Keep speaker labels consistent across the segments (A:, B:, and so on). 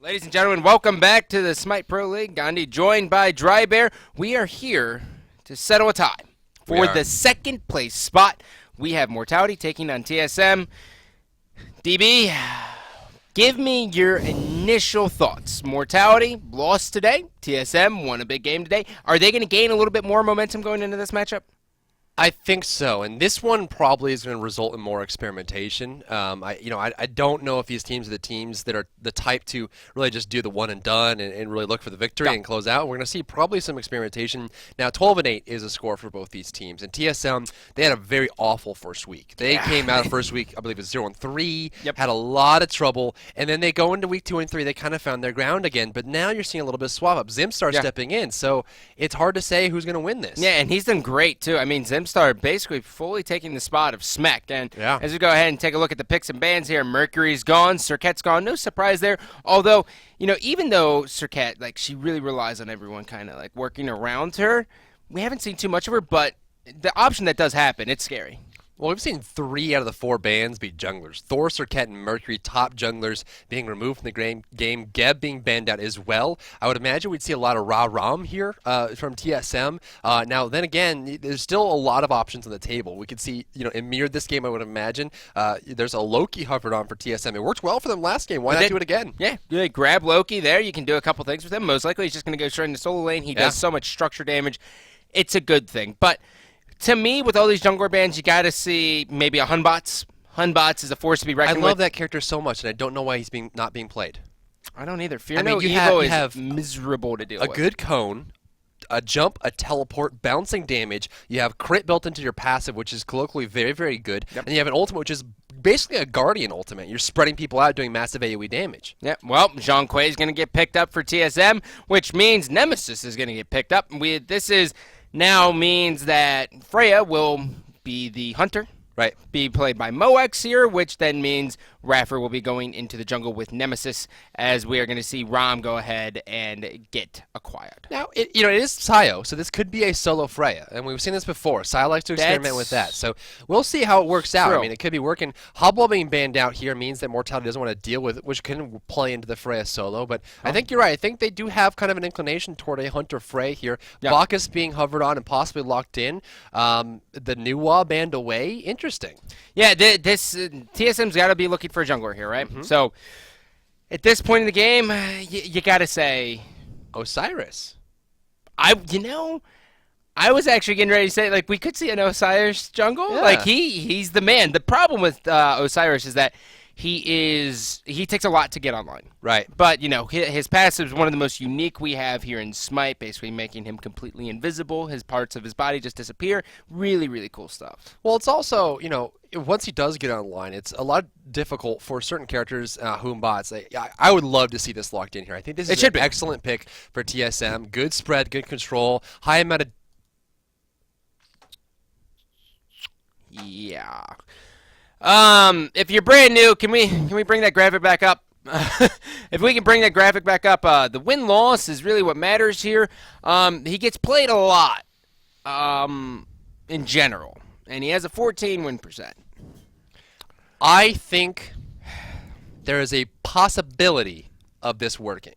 A: Ladies and gentlemen, welcome back to the Smite Pro League. Gandhi joined by Dry Bear. We are here to settle a tie for the second place spot. We have Mortality taking on TSM. DB, give me your initial thoughts. Mortality lost today. TSM won a big game today. Are they going to gain a little bit more momentum going into this matchup?
B: I think so, and this one probably is going to result in more experimentation. I don't know if these teams are the teams that are the type to really just do the one and done and really look for the victory and close out. We're going to see probably some experimentation. Now, 12-8 is a score for both these teams, and TSM, they had a very awful first week. They came out of first week, I believe it was 0-3, had a lot of trouble, and then they go into week 2 and 3. They kind of found their ground again, but now you're seeing a little bit of swap up. Zimstar stepping in, so it's hard to say who's going to win this.
A: Yeah, and he's done great too. I mean, Zimstar basically fully taking the spot of Smek. And as we go ahead and take a look at the picks and bans here, Mercury's gone, Cirquette's gone. No surprise there. Although, even though Cirquette, she really relies on everyone kind of working around her, we haven't seen too much of her, but the option that does happen, it's scary.
B: Well, we've seen 3 out of the 4 bans be junglers. Thor, Cirquette, and Mercury, top junglers, being removed from the game. Geb being banned out as well. I would imagine we'd see a lot of Ra-Ram here from TSM. Now, then again, there's still a lot of options on the table. We could see, in mirrored this game, I would imagine, there's a Loki hovered on for TSM. It worked well for them last game. Why not do it again?
A: Yeah, you grab Loki there. You can do a couple things with him. Most likely, he's just going to go straight into solo lane. He does so much structure damage. It's a good thing. But to me, with all these jungler bans, you got to see maybe a Hunbots. Hunbots is a force to be reckoned with.
B: I love that character so much, and I don't know why he's not being played.
A: I don't either. Fear no Evo is miserable to deal with.
B: A good cone, a jump, a teleport, bouncing damage. You have crit built into your passive, which is colloquially very, very good. And you have an ultimate, which is basically a Guardian ultimate. You're spreading people out, doing massive AoE damage.
A: Yeah, well, Zhang Kuei is going to get picked up for TSM, which means Nemesis is going to get picked up. Now means that Freya will be the hunter, be played by Moex here, which then means Raffer will be going into the jungle with Nemesis, as we are going to see Ram go ahead and get acquired.
B: Now, it is Sayo, so this could be a solo Freya, and we've seen this before. Sayo likes to experiment with that, so we'll see how it works out. I mean, it could be working. Hobble being banned out here means that Mortality doesn't want to deal with it, which can play into the Freya solo, but I think you're right. I think they do have kind of an inclination toward a hunter Frey here. Bacchus being hovered on and possibly locked in. The Nuwa banned away. Interesting.
A: Yeah, this TSM's got to be looking for a jungler here, right? So, at this point in the game, you got to say
B: Osiris.
A: I was actually getting ready to say, we could see an Osiris jungle.
B: Yeah.
A: He's the man. The problem with Osiris is that he takes a lot to get online.
B: Right.
A: But, his passive is one of the most unique we have here in Smite, basically making him completely invisible. His parts of his body just disappear. Really, really cool stuff.
B: Well, it's also, once he does get online, it's a lot difficult for certain characters, bots. I would love to see this locked in here. I think this is an excellent pick for TSM. Good spread, good control, high amount of...
A: Yeah. If you're brand new, can we bring that graphic back up? If we can bring that graphic back up, the win-loss is really what matters here. He gets played a lot, in general, and he has a 14 win percent.
B: I think there is a possibility of this working.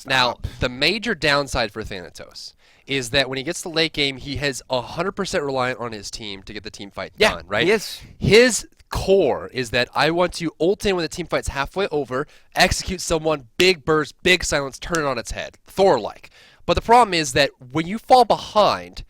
B: Now, the major downside for Thanatos is that when he gets to late game, he has 100% reliant on his team to get the team fight done, right?
A: Yes.
B: His core is that I want to ult in when the team fight's halfway over, execute someone, big burst, big silence, turn it on its head, Thor-like. But the problem is that when you fall behind,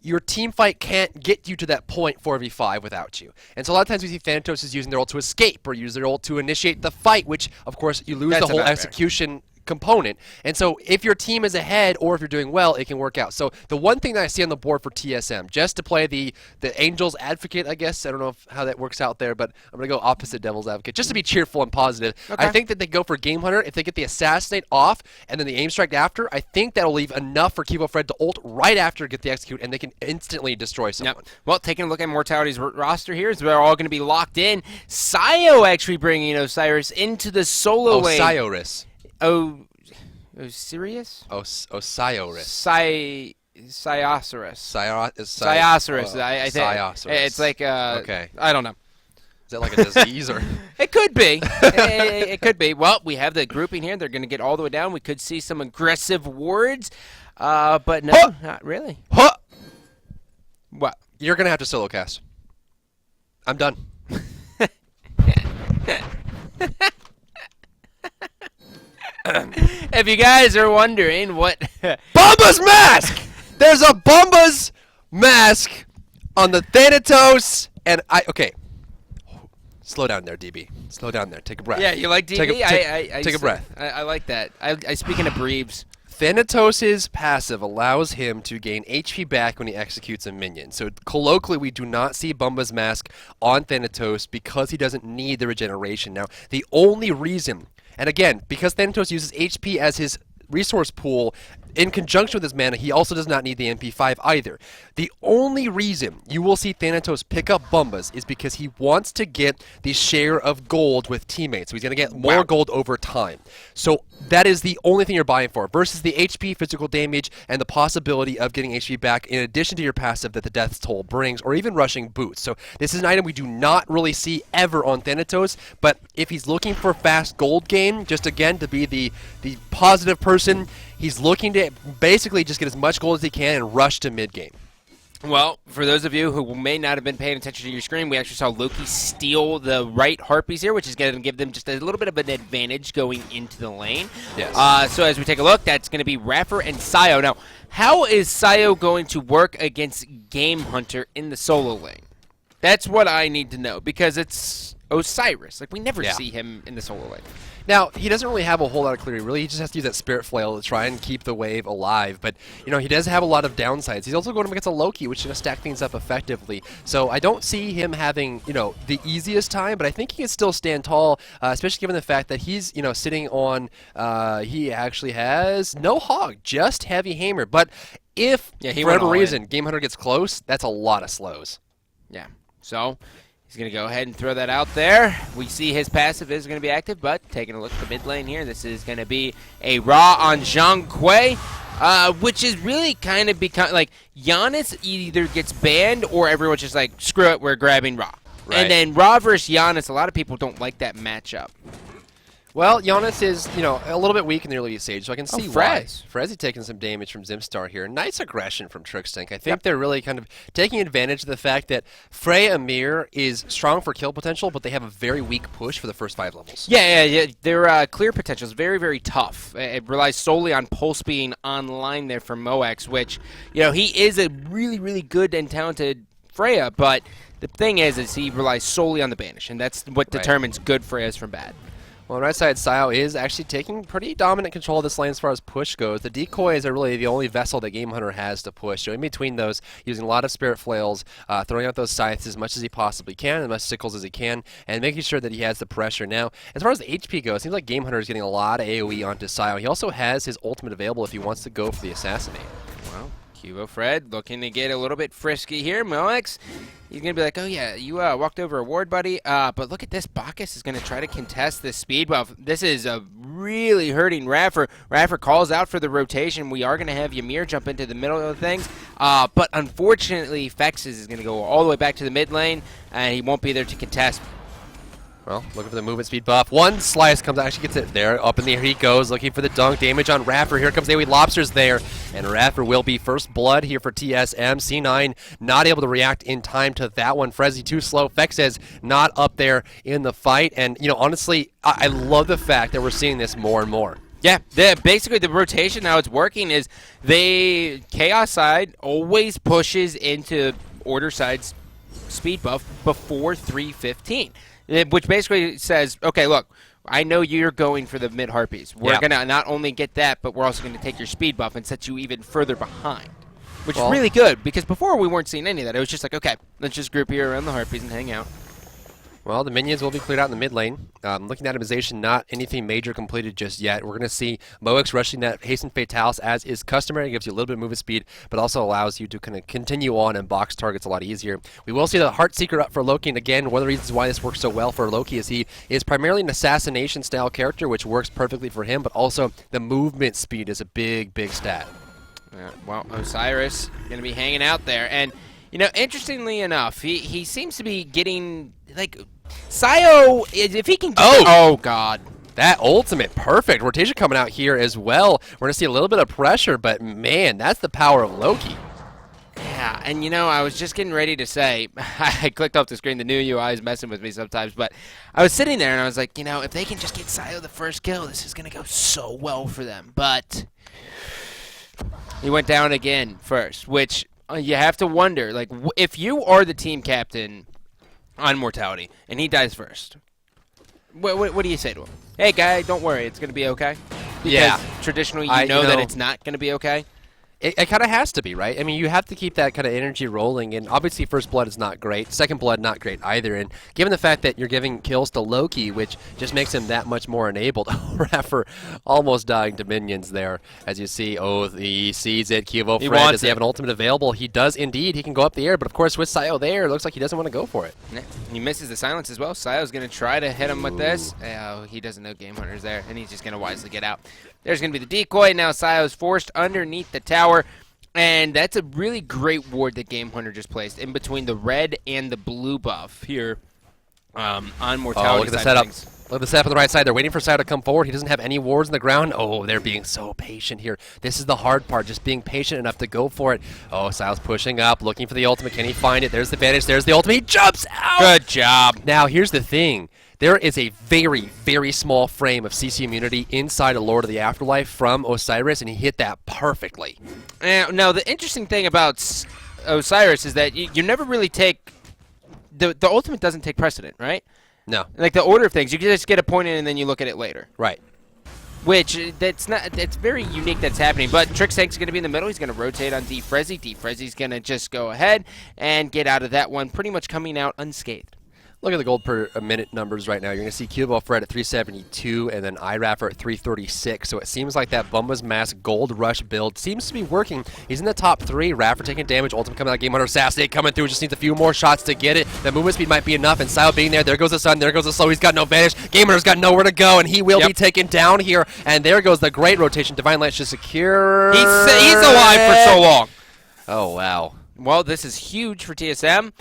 B: your team fight can't get you to that point 4v5 without you. And so a lot of times we see Thanatos is using their ult to escape or use their ult to initiate the fight, which, of course, you lose the whole execution component. And so if your team is ahead or if you're doing well, it can work out. So the one thing that I see on the board for TSM, just to play the Angels advocate, I guess, I don't know how that works out there, but I'm going to go opposite Devil's advocate, just to be cheerful and positive. I think that they go for Game Hunter. If they get the Assassinate off and then the Aim Strike after, I think that'll leave enough for Kivo Fred to ult right after get the Execute, and they can instantly destroy someone.
A: Well, taking a look at Mortality's roster here, is they're all going to be locked in. Sayo actually bringing Osiris into the solo lane.
B: Osiris.
A: Osiris?
B: Osiris.
A: Cyosaurus.
B: Cyosaurus.
A: I think.
B: Okay.
A: I don't know.
B: Is that like a disease or?
A: It could be. It could be. Well, we have the grouping here. They're going to get all the way down. We could see some aggressive wards, but no,
B: Huh.
A: not really.
B: Huh.
A: What?
B: You're gonna have to solo cast. I'm done.
A: If you guys are wondering what
B: Bomba's mask! There's a Bomba's mask on the Thanatos, and okay. Slow down there, DB. Slow down there. Take a breath.
A: Yeah, you like DB?
B: Take a breath.
A: I like that. I speak in abreves.
B: Thanatos' passive allows him to gain HP back when he executes a minion. So colloquially, we do not see Bomba's mask on Thanatos because he doesn't need the regeneration. Now, the only reason, and again, because Thanatos uses HP as his resource pool, in conjunction with his mana, he also does not need the MP5 either. The only reason you will see Thanatos pick up Bombas is because he wants to get the share of gold with teammates. So he's going to get more gold over time. So that is the only thing you're buying for, versus the HP, physical damage, and the possibility of getting HP back in addition to your passive that the Death's Toll brings, or even rushing boots. So this is an item we do not really see ever on Thanatos, but if he's looking for fast gold gain, just again to be the positive person, he's looking to basically just get as much gold as he can and rush to mid game.
A: Well, for those of you who may not have been paying attention to your screen, we actually saw Loki steal the right Harpies here, which is going to give them just a little bit of an advantage going into the lane.
B: Yes.
A: So as we take a look, that's going to be Raffer and Sayo. Now, how is Sayo going to work against Game Hunter in the solo lane? That's what I need to know, because it's Osiris. Like, we never see him in the solo lane.
B: Now, he doesn't really have a whole lot of clearing. Really, he just has to use that Spirit Flail to try and keep the wave alive. But, you know, he does have a lot of downsides. He's also going up against a Loki, which is going to stack things up effectively. So I don't see him having, you know, the easiest time, but I think he can still stand tall, especially given the fact that he's, you know, sitting on, he actually has no Hog, just Heavy Hammer. But if, for whatever reason, Game Hunter gets close, that's a lot of slows.
A: Yeah, so he's going to go ahead and throw that out there. We see his passive is going to be active, but taking a look at the mid lane here, this is going to be a Ra on Zhang Kui, which is really kind of become like Giannis either gets banned or everyone's just like, screw it, we're grabbing Ra.
B: Right.
A: And then Ra versus Giannis, a lot of people don't like that matchup.
B: Well, Giannis is, you know, a little bit weak in the early stage, so I can see why.
A: Frez.
B: Frezzy taking some damage from Zimstar here. Nice aggression from Trickstink. I think they're really kind of taking advantage of the fact that Frey Amir is strong for kill potential, but they have a very weak push for the first 5 levels.
A: Yeah. Their clear potential is very, very tough. It relies solely on Pulse being online there for Moex, which, you know, he is a really, really good and talented Freya, but the thing is he relies solely on the banish, and that's what determines good Freyas from bad.
B: Well, on the right side, Sayo is actually taking pretty dominant control of this lane as far as push goes. The decoys are really the only vessel that Game Hunter has to push. So in between those, using a lot of Spirit Flails, throwing out those scythes as much as he possibly can, as much sickles as he can, and making sure that he has the pressure. Now, as far as the HP goes, it seems like Game Hunter is getting a lot of AoE onto Sayo. He also has his ultimate available if he wants to go for the Assassinate.
A: Well, Cubo Fred looking to get a little bit frisky here. Moex, he's going to be like, oh yeah, you walked over a ward, buddy. But look at this. Bacchus is going to try to contest this speed buff. This is really hurting Raffer. Raffer calls out for the rotation. We are going to have Ymir jump into the middle of things. But unfortunately, Fexes is going to go all the way back to the mid lane, and he won't be there to contest.
B: Well, looking for the movement speed buff. One slice comes out, actually gets it there. Up in the air he goes, looking for the dunk damage on Raffer. Here comes AoE Lobsters there, and Raffer will be first blood here for TSM. C9 not able to react in time to that one. Frezzy too slow. Fexes not up there in the fight, and you know, honestly, I love the fact that we're seeing this more and more.
A: Yeah, basically the rotation, how it's working is the Chaos side always pushes into Order side's speed buff before 3:15. Which basically says, okay, look, I know you're going for the mid Harpies. We're going to not only get that, but we're also going to take your speed buff and set you even further behind. Which is really good, because before we weren't seeing any of that. It was just like, okay, let's just group here around the Harpies and hang out.
B: Well, the minions will be cleared out in the mid lane. Looking at optimization, not anything major completed just yet. We're going to see Moex rushing that Hasten Fatalis as is customary. It gives you a little bit of movement speed, but also allows you to kind of continue on and box targets a lot easier. We will see the Heartseeker up for Loki, and again, one of the reasons why this works so well for Loki is he is primarily an assassination-style character, which works perfectly for him, but also the movement speed is a big, big stat.
A: Yeah, well, Osiris going to be hanging out there, and you know, interestingly enough, he seems to be getting, like, Sayo, if he can get oh God.
B: That ultimate, perfect. Rotation coming out here as well. We're going to see a little bit of pressure, but man, that's the power of Loki.
A: Yeah, and you know, I was just getting ready to say, I clicked off the screen, the new UI is messing with me sometimes, but I was sitting there and I was like, you know, if they can just get Sayo the first kill, this is going to go so well for them. But he went down again first, which you have to wonder, like, if you are the team captain on Mortality and he dies first, what do you say to him? Hey, guy, don't worry, it's going to be okay? Because
B: yeah.
A: traditionally you know that it's not going to be okay.
B: It kind of has to be, right? I mean, you have to keep that kind of energy rolling, and obviously First Blood is not great. Second Blood, not great either, and given the fact that you're giving kills to Loki, which just makes him that much more enabled, Raffer almost dying to minions there, as you see. Oh, he sees it. Cubo Fred, does he have an ultimate available? He does indeed. He can go up the air, but of course with Sayo there, it looks like he doesn't want to go for it.
A: Yeah, he misses the silence as well. Sayo's going to try to hit him with this. Oh, he doesn't know Game Hunter's there, and he's just going to wisely get out. There's going to be the decoy. Now Sayo's forced underneath the tower. And that's a really great ward that Game Hunter just placed in between the red and the blue buff here on Mortality.
B: Oh, look at the setup. Look at the setup on the right side. They're waiting for Sayo to come forward. He doesn't have any wards on the ground. Oh, they're being so patient here. This is the hard part, just being patient enough to go for it. Oh, Sayo's pushing up, looking for the ultimate. Can he find it? There's the advantage. There's the ultimate. He jumps out!
A: Good job.
B: Now, here's the thing. There is a very, very small frame of CC immunity inside a Lord of the Afterlife from Osiris, and he hit that perfectly.
A: Now, the interesting thing about Osiris is that you never really take... The ultimate doesn't take precedent, right?
B: No.
A: Like the order of things, you can just get a point in and then you look at it later.
B: Right.
A: Which, that's very unique that's happening. But Trixtank's going to be in the middle. He's going to rotate on D-Frezzy. D-Frezzy's going to just go ahead and get out of that one, pretty much coming out unscathed.
B: Look at the gold per minute numbers right now. You're going to see Cubo Fred at 372 and then iRaffer at 336. So it seems like that Bumba's Mask gold rush build seems to be working. He's in the top 3. Raffer taking damage. Ultimate coming out. Game Hunter Assassinate coming through. Just needs a few more shots to get it. The movement speed might be enough. And Sayo being there. There goes the sun. There goes the slow. He's got no vanish. Game Hunter's got nowhere to go. And he will be taken down here. And there goes the great rotation. Divine Light should secure.
A: He's alive for so long.
B: Oh, wow.
A: Well, this is huge for TSM.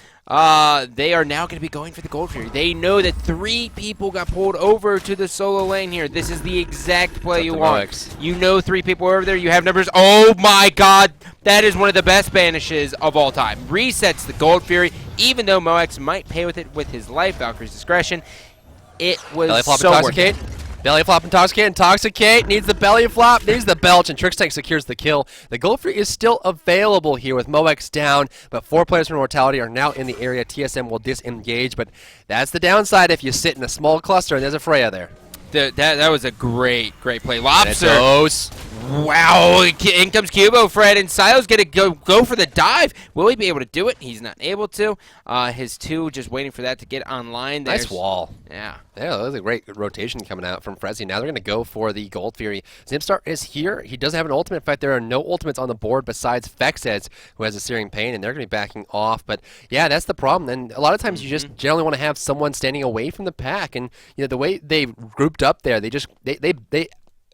A: They are now going to be going for the Gold Fury. They know that 3 people got pulled over to the solo lane here. This is the exact play you want. You know 3 people are over there. You have numbers. Oh, my God. That is one of the best banishes of all time. Resets the Gold Fury, even though Moex might pay with it with his life. Valkyrie's discretion. It was so worth it.
B: Belly flop, intoxicate, needs the belly flop, needs the belch, and Trixtank secures the kill. The Gold Fury is still available here with Moex down, but 4 players from Mortality are now in the area. TSM will disengage, but that's the downside if you sit in a small cluster and there's a Freya there.
A: That was a great play. Lobster. Wow, in comes Cubo Fred, and Sayo's going to go for the dive. Will he be able to do it? He's not able to. His 2 just waiting for that to get online.
B: Nice wall.
A: Yeah.
B: Yeah, that was a great rotation coming out from Frezzy. Now they're going to go for the Gold Fury. Zimstar is here. He doesn't have an ultimate. In fact, there are no ultimates on the board besides Fexez, who has a Searing Pain, and they're going to be backing off. But yeah, that's the problem. And a lot of times you just generally want to have someone standing away from the pack. And you know the way they grouped up there, they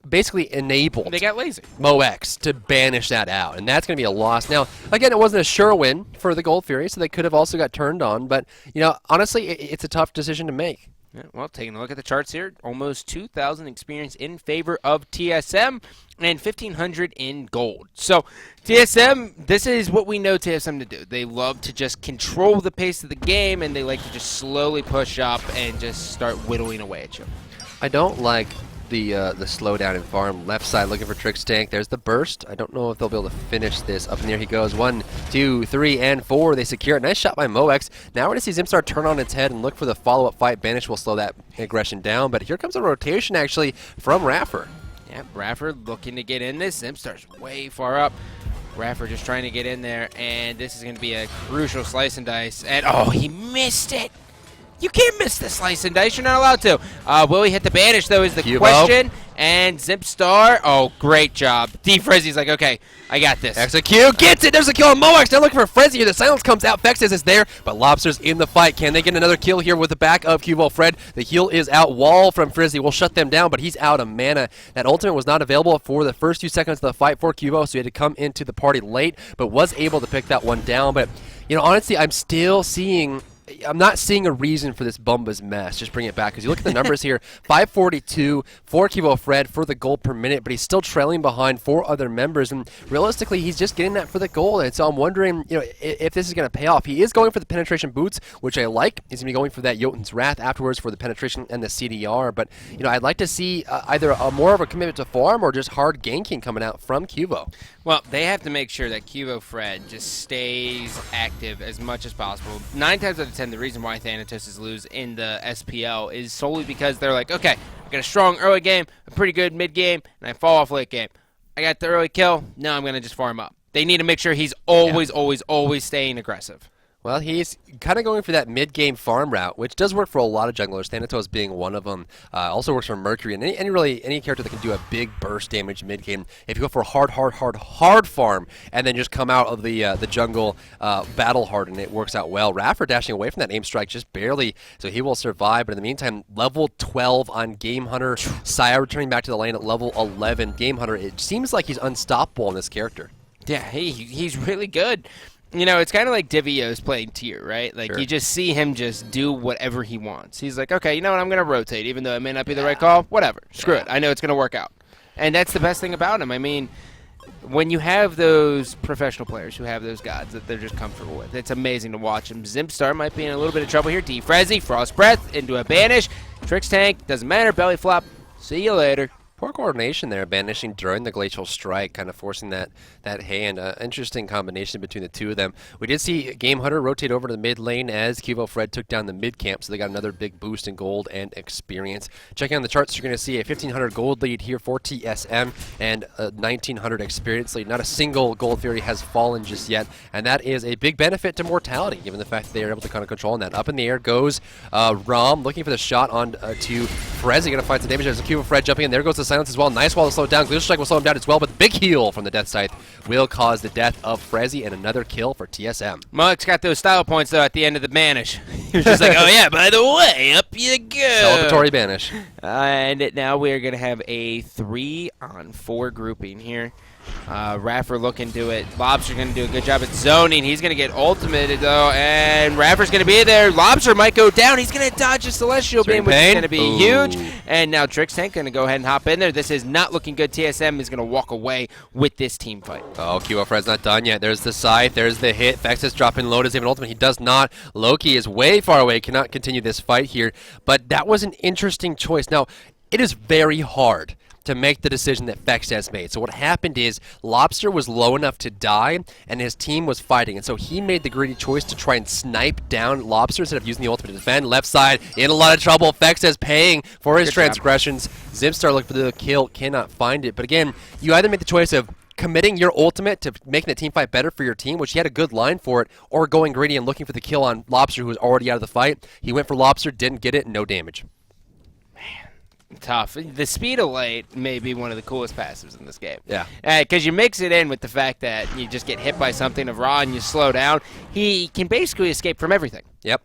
B: basically enabled
A: they got lazy.
B: Moex to banish that out, and that's going to be a loss. Now, again, it wasn't a sure win for the Gold Fury, so they could have also got turned on, but, you know, honestly, it's a tough decision to make.
A: Yeah, well, taking a look at the charts here, almost 2,000 experience in favor of TSM and 1,500 in gold. So, TSM, this is what we know TSM to do. They love to just control the pace of the game, and they like to just slowly push up and just start whittling away at you.
B: I don't like the slowdown in farm. Left side looking for Trixtank. There's the burst. I don't know if they'll be able to finish this. Up in there he goes. 1, 2, 3, and 4. They secure it. Nice shot by Moex. Now we're going to see Zimstar turn on its head and look for the follow-up fight. Banish will slow that aggression down, but here comes a rotation actually from Raffer.
A: Yeah, Raffer looking to get in this. Zimstar's way far up. Raffer just trying to get in there, and this is going to be a crucial slice and dice. And, oh, he missed it. You can't miss the slice and dice. You're not allowed to. Will he hit the banish, though, is the question. And Zimstar, oh, great job. D-Frezzy's like, okay, I got this.
B: Execute, gets it. There's a kill on Moex. Now looking for Frezzy here. The silence comes out. Fexes is there, but Lobster's in the fight. Can they get another kill here with the back of Cubo Fred? The heal is out. Wall from Frezzy will shut them down, but he's out of mana. That ultimate was not available for the first 2 seconds of the fight for Cubo, so he had to come into the party late, but was able to pick that one down. But, you know, honestly, I'm still seeing I'm not seeing a reason for this Bumba's mess. Just bring it back, because you look at the numbers here: 542 for Kivo Fred for the gold per minute, but he's still trailing behind 4 other members, and realistically, he's just getting that for the gold. And so I'm wondering, if this is going to pay off. He is going for the penetration boots, which I like. He's going to be going for that Jotun's Wrath afterwards for the penetration and the CDR. But I'd like to see either more of a commitment to farm or just hard ganking coming out from Kivo.
A: Well, they have to make sure that Kivo Fred just stays active as much as possible. 9 times out of 10, the reason why Thanatos lose in the SPL is solely because they're like, okay, I got a strong early game, a pretty good mid game, and I fall off late game. I got the early kill, now I'm going to just farm up. They need to make sure he's always staying aggressive.
B: Well, he's kind of going for that mid-game farm route, which does work for a lot of junglers, Thanatos being one of them. Also works for Mercury, and any character that can do a big burst damage mid-game. If you go for a hard farm, and then just come out of the jungle battle hard, and it works out well. Raffer dashing away from that aim strike just barely, so he will survive. But in the meantime, level 12 on Game Hunter. Saya returning back to the lane at level 11. Game Hunter, it seems like he's unstoppable in this character.
A: Yeah, he's really good. It's kind of like Divio's playing tier, right? Like, you just see him just do whatever he wants. He's like, okay, you know what, I'm going to rotate, even though it may not be the right call. Whatever. Screw it. I know it's going to work out. And that's the best thing about him. I mean, when you have those professional players who have those gods that they're just comfortable with, it's amazing to watch him. Zimstar might be in a little bit of trouble here. Defrezzy, Frost Breath, into a Banish. Tricks Tank, doesn't matter. Belly Flop. See you later.
B: Poor coordination there, banishing during the Glacial Strike, kind of forcing that hand. Interesting combination between the two of them. We did see Game Hunter rotate over to the mid lane as Kivo Fred took down the mid camp, so they got another big boost in gold and experience. Checking on the charts, you're going to see a 1,500 gold lead here for TSM and a 1,900 experience lead. Not a single gold fairy has fallen just yet, and that is a big benefit to Mortality, given the fact that they are able to kind of control that. Up in the air goes Rom, looking for the shot on to Frezzy, going to find some damage. There's a Kivo Fred jumping in. There goes the silence as well. Nice wall to slow it down. Glacial Strike will slow him down as well, but the big heal from the Death Scythe will cause the death of Frezzy and another kill for TSM.
A: Muck's got those style points, though, at the end of the banish. He was just like, oh, yeah, by the way, up you go.
B: Celebratory banish.
A: And now we're going to have a 3-on-4 grouping here. Raffer looking to it. Lobster's going to do a good job at zoning. He's going to get ultimated, though, and Raffer's going to be there. Lobster might go down. He's going to dodge a Celestial Beam, which is going to be huge. And now Tricks Tank going to go ahead and hop in there. This is not looking good. TSM is going to walk away with this team fight.
B: Oh, Kivo Fred's not done yet. There's the Scythe. There's the hit. Vexus dropping low. Does he have an ultimate? He does not. Loki is way far away. Cannot continue this fight here. But that was an interesting choice. Now, it is very hard to make the decision that Fex has made. So what happened is Lobster was low enough to die, and his team was fighting. And so he made the greedy choice to try and snipe down Lobster instead of using the ultimate to defend. Left side in a lot of trouble. Fex is paying for his transgressions. Zimstar looking for the kill, cannot find it. But again, you either make the choice of committing your ultimate to making the team fight better for your team, which he had a good line for it, or going greedy and looking for the kill on Lobster, who was already out of the fight. He went for Lobster, didn't get it, no damage.
A: Tough. The Speed of Light may be one of the coolest passives in this game.
B: Yeah.
A: Because you mix it in with the fact that you just get hit by something of Raw and you slow down. He can basically escape from everything.
B: Yep.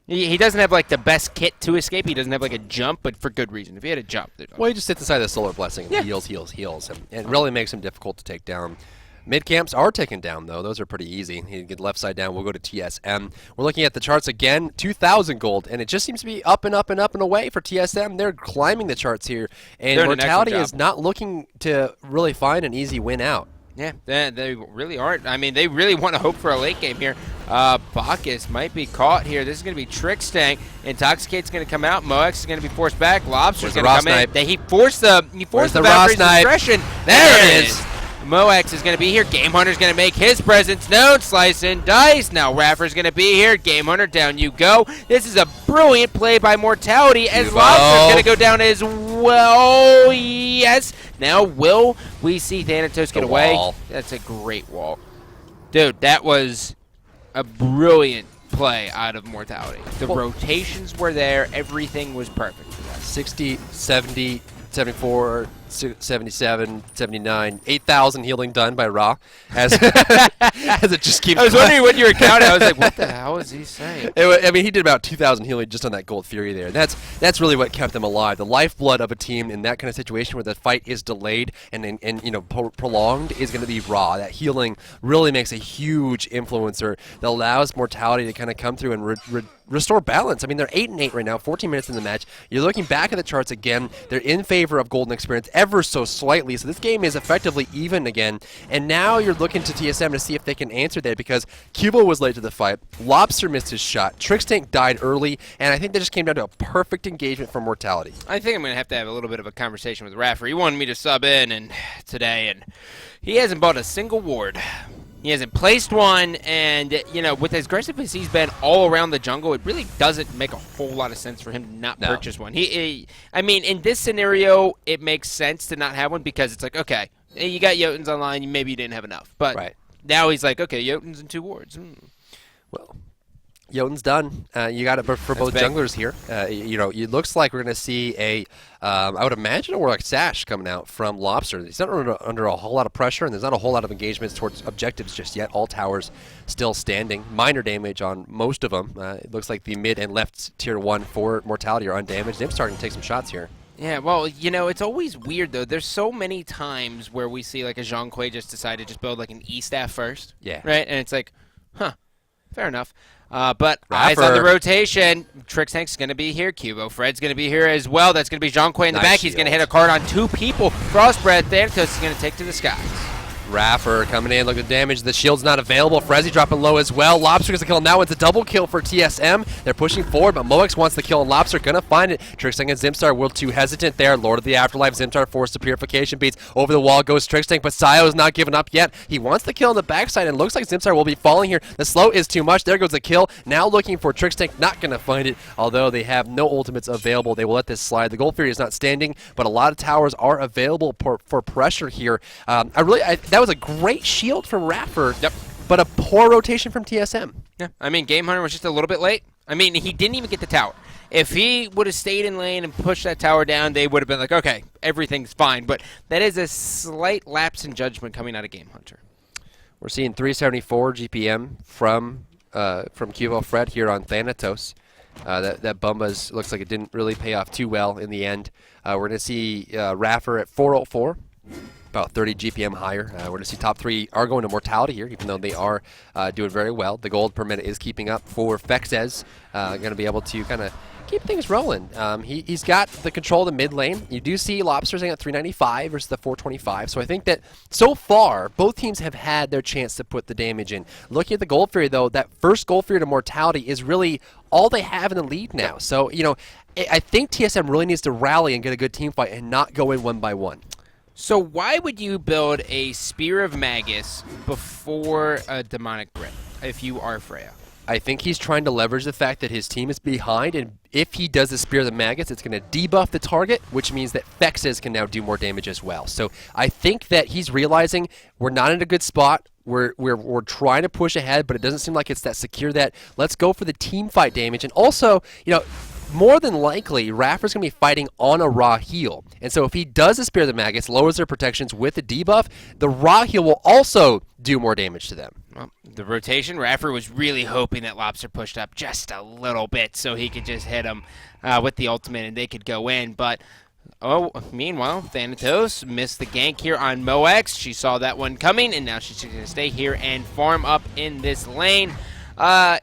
A: He doesn't have, like, the best kit to escape. He doesn't have, like, a jump, but for good reason. If he had a jump.
B: Well, he just sits inside the Solar Blessing and heals. And it really makes him difficult to take down. Mid camps are taken down, though. Those are pretty easy. He get left side down. We'll go to TSM. We're looking at the charts again. 2,000 gold, and it just seems to be up and up and up and away for TSM. They're climbing the charts here, and Mortality is not looking to really find an easy win out.
A: Yeah, they really aren't. I mean, they really want to hope for a late game here. Bacchus might be caught here. This is going to be Tricks Tank. Intoxicate's going to come out. Moex is going to be forced back. Lobster's going to come in. He forced the Valkyrie's discretion. There it is. Moex is going to be here. Game Hunter's going to make his presence known. Slice and dice. Now Raffer's going to be here. Game Hunter, down you go. This is a brilliant play by Mortality as Lobster's going to go down as well. Yes. Now will we see Thanatos get away?
B: Wall.
A: That's a great wall. Dude, that was a brilliant play out of Mortality. The rotations were there. Everything was perfect.
B: 60, 70, 74, 77, 79, 8,000 healing done by Ra as, as it just keeps
A: I was wondering what you were counting. I was like, what the hell is he saying?
B: I mean, he did about 2,000 healing just on that Gold Fury there. That's really what kept them alive. The lifeblood of a team in that kind of situation where the fight is delayed and you know, prolonged is going to be Ra. That healing really makes a huge influencer that allows Mortality to kind of come through and restore balance. I mean, they're 8-8 right now, 14 minutes in the match. You're looking back at the charts again. They're in favor of Golden Experience ever so slightly, so this game is effectively even again. And now you're looking to TSM to see if they can answer that because Cubo was late to the fight, Lobster missed his shot, Trickstank died early, and I think that just came down to a perfect engagement from Mortality.
A: I think I'm going to have a little bit of a conversation with Raffer. He wanted me to sub in today, and he hasn't bought a single ward. He hasn't placed one, and, you know, with as aggressive as he's been all around the jungle, it really doesn't make a whole lot of sense for him to not purchase one. I mean, in this scenario, it makes sense to not have one because it's like, okay, you got Jotuns online, maybe you didn't have enough. But now he's like, okay, Jotuns and 2 wards.
B: Well, Jotun's done. You got it for both junglers here. You know, it looks like we're going to see a, I would imagine a Warlock Sash coming out from Lobster. He's not under a whole lot of pressure, and there's not a whole lot of engagements towards objectives just yet. All towers still standing. Minor damage on most of them. It looks like the mid and left tier 1 for Mortality are undamaged. They're starting to take some shots here.
A: Yeah, well, you know, it's always weird, though. There's so many times where we see, like, a Zhang Kui just decide to just build, like, an E-staff first.
B: Yeah.
A: Right? And it's like, huh, fair enough. But eyes on the rotation. Trickstank's going to be here. Cubo Fred's going to be here as well. That's going to be Zhang Kui in the back. He's going to hit a card on 2 people. Frostbreath Thanatos is going to take to the skies.
B: Raffer coming in, look at the damage. The shield's not available. Frezzy dropping low as well. Lobster gets the kill. Now it's a double kill for TSM. They're pushing forward, but Moex wants the kill, and Lobster gonna find it. Trickstank and Zimstar a little too hesitant there. Lord of the Afterlife, Zimstar forced to purification beats. Over the wall goes Trickstank, but Sayo is not giving up yet. He wants the kill on the backside, and looks like Zimstar will be falling here. The slow is too much. There goes the kill. Now looking for Trickstank, not gonna find it, although they have no ultimates available. They will let this slide. The Gold Fury is not standing, but a lot of towers are available for pressure here. That was a great shield from Raffer, but a poor rotation from TSM.
A: Yeah, I mean, Game Hunter was just a little bit late. I mean, he didn't even get the tower. If he would have stayed in lane and pushed that tower down, they would have been like, okay, everything's fine. But that is a slight lapse in judgment coming out of Game Hunter.
B: We're seeing 374 GPM from Cubo Fred here on Thanatos. That Bumba's looks like it didn't really pay off too well in the end. We're going to see Raffer at 404. About 30 GPM higher. We're going to see top 3 are going to Mortality here, even though they are doing very well. The gold per minute is keeping up for Fexes. Going to be able to kind of keep things rolling. He's got the control of the mid lane. You do see Lobster's at 395 versus the 425. So I think that so far, both teams have had their chance to put the damage in. Looking at the Gold Fury, though, that first Gold Fury to Mortality is really all they have in the lead now. So, you know, I think TSM really needs to rally and get a good team fight and not go in 1 by 1.
A: So why would you build a Spear of Magus before a Demonic Grip if you are Freya?
B: I think he's trying to leverage the fact that his team is behind, and if he does the Spear of the Maggots, it's going to debuff the target, which means that Fexes can now do more damage as well. So I think that he's realizing we're not in a good spot. We're trying to push ahead, but it doesn't seem like it's that secure that let's go for the team fight damage. And also, you know, more than likely, Raffer's going to be fighting on a raw heal. And so if he does the Spear of the Maggots, lowers their protections with the debuff, the raw heal will also do more damage to them.
A: Well, the rotation, Raffer was really hoping that Lobster pushed up just a little bit so he could just hit him with the ultimate and they could go in. But, meanwhile, Thanatos missed the gank here on Moex. She saw that one coming, and now she's going to stay here and farm up in this lane.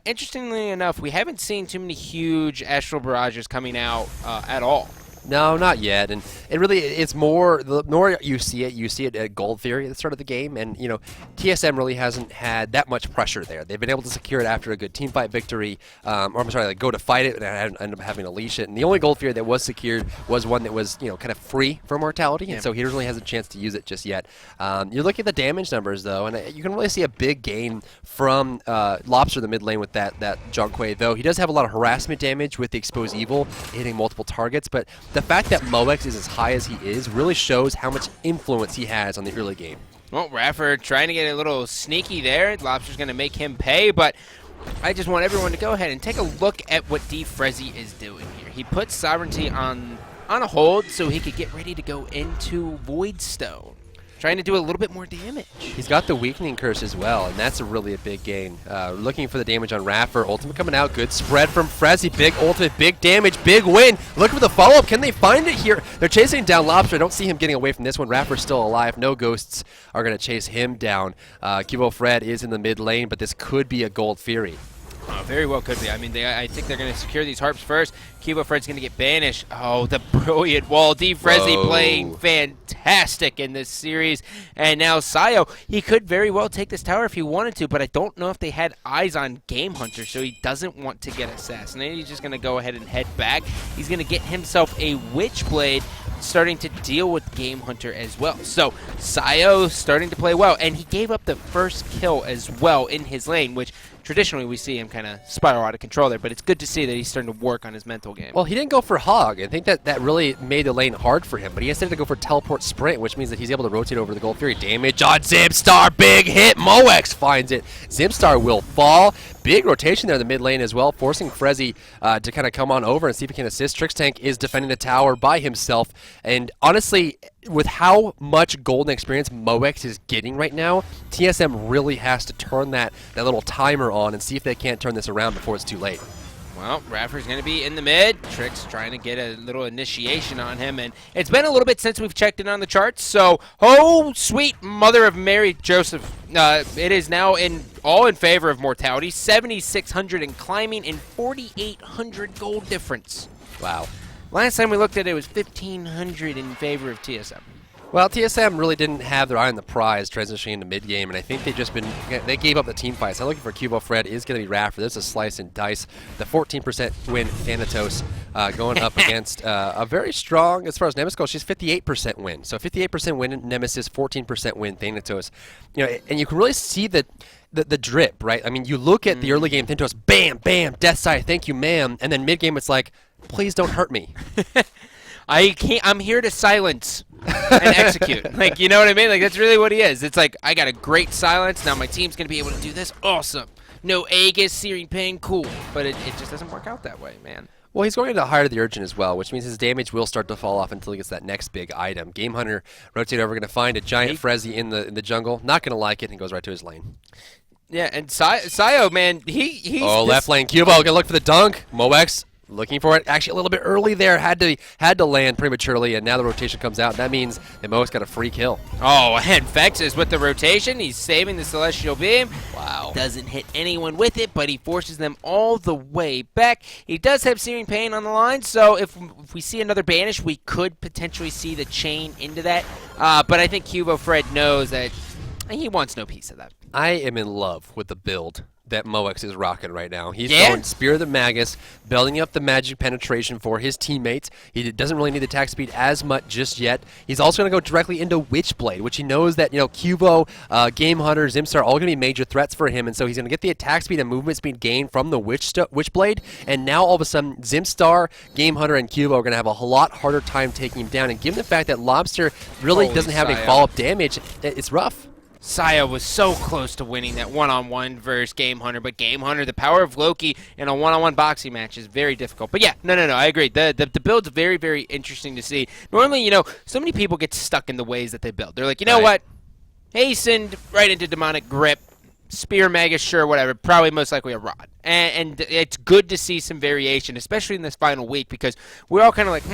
A: Interestingly enough, we haven't seen too many huge Astral Barrages coming out at all.
B: No, not yet. And it's more, the more you see it at Gold Fury at the start of the game. And, you know, TSM really hasn't had that much pressure there. They've been able to secure it after a good team fight victory. Go to fight it and end up having to leash it. And the only Gold Fury that was secured was one that was, you know, kind of free for Mortality. And so he really hasn't a chance to use it just yet. You look at the damage numbers, though, and you can really see a big gain from Lobster in the mid lane with that Zhang Kui, though. He does have a lot of harassment damage with the Expose Evil, hitting multiple targets, but the fact that Moex is as high as he is really shows how much influence he has on the early game.
A: Well, Raffer trying to get a little sneaky there. Lobster's going to make him pay, but I just want everyone to go ahead and take a look at what D Frezzy is doing here. He puts Sovereignty on on a hold so he could get ready to go into Voidstone, trying to do a little bit more damage.
B: He's got the weakening curse as well, and that's really a big gain. Looking for the damage on Raffer. Ultimate coming out. Good spread from Frezzy. Big ultimate, big damage, big win. Looking for the follow-up. Can they find it here? They're chasing down Lobster. I don't see him getting away from this one. Raffer's still alive. No ghosts are going to chase him down. Cubo Fred is in the mid lane, but this could be a Gold Fury.
A: Very well could be. I mean, I think they're going to secure these harps first. Cubo Fred's going to get banished. Oh, the brilliant wall. D Frezzy playing fantastic in this series. And now Sayo, he could very well take this tower if he wanted to, but I don't know if they had eyes on Game Hunter, so he doesn't want to get assassinated. He's just going to go ahead and head back. He's going to get himself a Witchblade, starting to deal with Game Hunter as well. So Sayo starting to play well, and he gave up the first kill as well in his lane, which traditionally we see him kind of spiral out of control there, but it's good to see that he's starting to work on his mental game.
B: Well, he didn't go for Hog. I think that really made the lane hard for him, but he decided to go for Teleport Sprint, which means that he's able to rotate over the Gold Fury. Damage on Zimstar, big hit. Moex finds it. Zimstar will fall. Big rotation there in the mid lane as well, forcing Frezzy to kind of come on over and see if he can assist. Trix Tank is defending the tower by himself, and honestly, with how much golden experience Moex is getting right now, TSM really has to turn that little timer on and see if they can't turn this around before it's too late.
A: Well, Raffer's going to be in the mid. Trix trying to get a little initiation on him, and it's been a little bit since we've checked in on the charts, so oh, sweet mother of Mary Joseph. It is now all in favor of Mortality, 7,600 and climbing, and 4,800 gold difference.
B: Wow.
A: Last time we looked at it, it was 1,500 in favor of TSM.
B: Well, TSM really didn't have their eye on the prize transitioning into mid-game, and I think they gave up the team fights. I'm looking for Cubo Fred is going to be Raffer. This is a slice and dice. The 14% win Thanatos going up against a very strong, as far as Nemesis goes, she's 58% win. So 58% win Nemesis, 14% win Thanatos. You know, and you can really see the drip, right? I mean, you look at the early game Thanatos, bam, bam, death side, thank you, ma'am, and then mid-game it's like, please don't hurt me.
A: I'm here to silence and execute. Like, you know what I mean? Like, that's really what he is. It's like, I got a great silence. Now my team's going to be able to do this. Awesome. No Aegis, Searing Pain, cool. But it just doesn't work out that way, man.
B: Well, he's going to hire the Urchin as well, which means his damage will start to fall off until he gets that next big item. Game Hunter rotate over, going to find a giant Frezzy in the jungle. Not going to like it, and goes right to his lane.
A: Yeah, and Sayo, man, he's...
B: Oh, left lane Cubo, going to look for the dunk. Moex looking for it. Actually, a little bit early there. Had to land prematurely, and now the rotation comes out. That means that Moex got a free kill.
A: Oh, and Vex is with the rotation. He's saving the Celestial Beam.
B: Wow.
A: Doesn't hit anyone with it, but he forces them all the way back. He does have Searing Pain on the line, so if we see another banish, we could potentially see the chain into that. But I think Cubo Fred knows that he wants no piece of that.
B: I am in love with the build that Moex is rocking right now. He's going Spear of the Magus, building up the magic penetration for his teammates. He doesn't really need the attack speed as much just yet. He's also going to go directly into Witchblade, which he knows that, you know, Cubo, Game Hunter, Zimstar, all going to be major threats for him, and so he's going to get the attack speed and movement speed gained from the Witchblade, and now all of a sudden, Zimstar, Game Hunter, and Cubo are going to have a lot harder time taking him down, and given the fact that Lobster really doesn't have any follow-up damage, it's rough.
A: Sayo was so close to winning that one-on-one versus Game Hunter, but Game Hunter, the power of Loki in a one-on-one boxing match is very difficult. But yeah, no, I agree. The build's very, very interesting to see. Normally, you know, so many people get stuck in the ways that they build. They're like, you know what? Hastened right into Demonic Grip. Spear, Magus, sure, whatever. Probably most likely a Rod. And it's good to see some variation, especially in this final week, because we're all kind of like,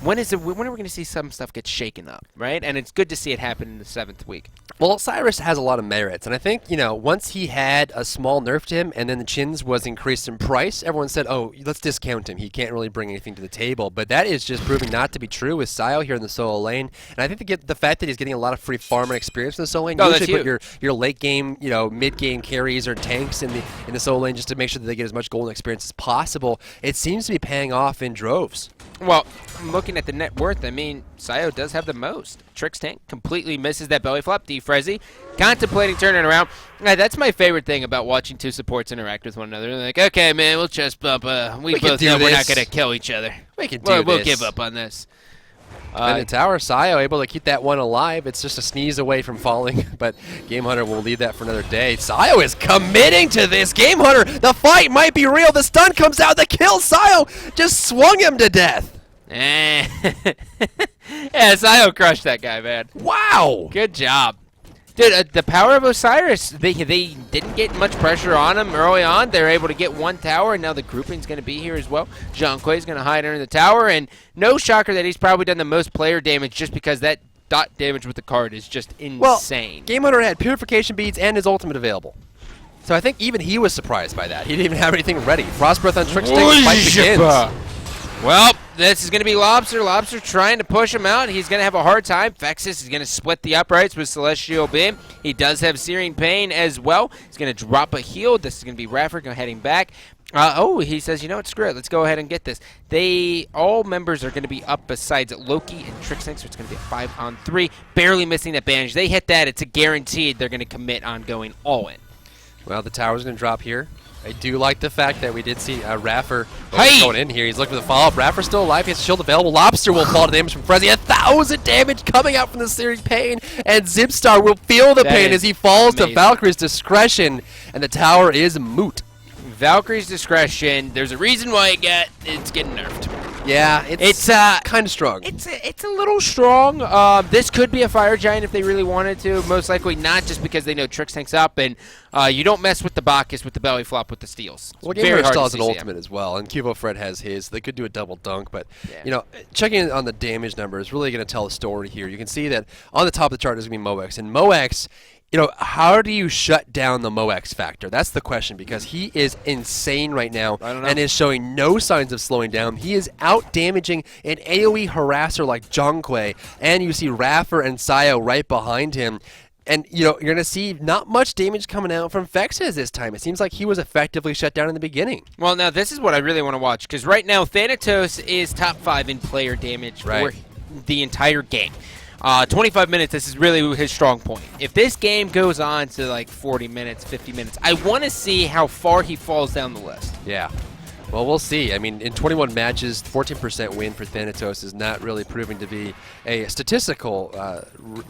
A: when are we going to see some stuff get shaken up, right? And it's good to see it happen in the 7th week.
B: Well, Cyrus has a lot of merits, and I think, you know, once he had a small nerf to him and then the chins was increased in price, everyone said, oh, let's discount him. He can't really bring anything to the table. But that is just proving not to be true with Sayo here in the solo lane. And I think the fact that he's getting a lot of free farm and experience in the solo lane, usually put your late game, you know, mid game carries or tanks in the solo lane just to make sure that they get as much golden experience as possible. It seems to be paying off in droves.
A: Well, looking at the net worth, I mean, Sayo does have the most. Trix Tank completely misses that belly flop. D Frezzy contemplating turning around. That's my favorite thing about watching two supports interact with one another. They're like, okay, man, we'll chest bump. We both know we're not going to kill each other.
B: We can do this.
A: We'll give up on this.
B: And the tower, Sayo able to keep that one alive. It's just a sneeze away from falling, but Game Hunter will leave that for another day. Sayo is committing to this. Game Hunter, the fight might be real. The stun comes out, the kill. Sayo just swung him to death.
A: Yeah, Sio crushed that guy, man.
B: Wow!
A: Good job. Dude, the power of Osiris, they didn't get much pressure on him early on. They're able to get one tower, and now the grouping's going to be here as well. Jean-Quay's going to hide under the tower, and no shocker that he's probably done the most player damage just because that dot damage with the card is just insane.
B: Well, Game Owner had Purification Beads and his ultimate available. So I think even he was surprised by that. He didn't even have anything ready. Frost Breath on Trick's Tank, fight begins.
A: Well, this is going to be Lobster. Lobster trying to push him out. He's going to have a hard time. Fexus is going to split the uprights with Celestial Beam. He does have Searing Pain as well. He's going to drop a heal. This is going to be Raffer heading back. He says, you know what, screw it. Let's go ahead and get this. All members are going to be up besides Loki and Trixtank, so it's going to be a 5-on-3. Barely missing that bandage. They hit that. It's a guaranteed they're going to commit on going all in.
B: Well, the tower's going to drop here. I do like the fact that we did see Raffer going in here. He's looking for the follow-up. Raffer's still alive. He has a shield available. Lobster will fall to damage from Frezzy. 1,000 damage coming out from the Searing Pain. And Zipstar will feel the pain as he falls to Valkyrie's discretion. And the tower is moot.
A: Valkyrie's discretion. There's a reason why it's getting nerfed.
B: Yeah, it's kind of strong.
A: It's a little strong. This could be a Fire Giant if they really wanted to. Most likely not, just because they know Trixtank's up, and you don't mess with the Bacchus with the belly flop with the steals.
B: Well, Gamer still has an ultimate as well, and Cubo Fred has his. They could do a double dunk, but you know, checking on the damage number is really going to tell a story here. You can see that on the top of the chart is going to be Moex, and Moex. You know, how do you shut down the Moex factor? That's the question, because he is insane right now and is showing no signs of slowing down. He is out-damaging an AoE harasser like Jean-Quay, and you see Raffer and Sio right behind him. And, you know, you're going to see not much damage coming out from Fexes this time. It seems like he was effectively shut down in the beginning.
A: Well, now, this is what I really want to watch, because right now, Thanatos is top 5 in player damage for the entire game. 25 minutes, this is really his strong point. If this game goes on to like 40 minutes, 50 minutes, I want to see how far he falls down the list.
B: Yeah. Well, we'll see. I mean, in 21 matches, 14% win for Thanatos is not really proving to be a statistical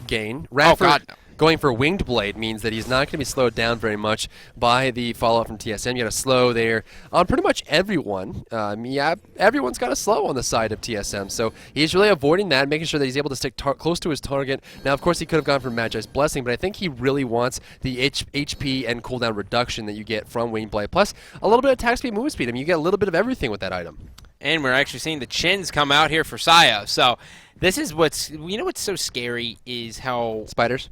B: gain.
A: Oh, God, no.
B: Going for Winged Blade means that he's not going to be slowed down very much by the follow-up from TSM. You got to slow there on pretty much everyone. Everyone's got a slow on the side of TSM, so he's really avoiding that, making sure that he's able to stick close to his target. Now, of course, he could have gone for Magi's Blessing, but I think he really wants the HP and cooldown reduction that you get from Winged Blade, plus a little bit of attack speed, move speed. I mean, you get a little bit of everything with that item.
A: And we're actually seeing the chins come out here for Sio. So this is what's so scary is how
B: Spiders.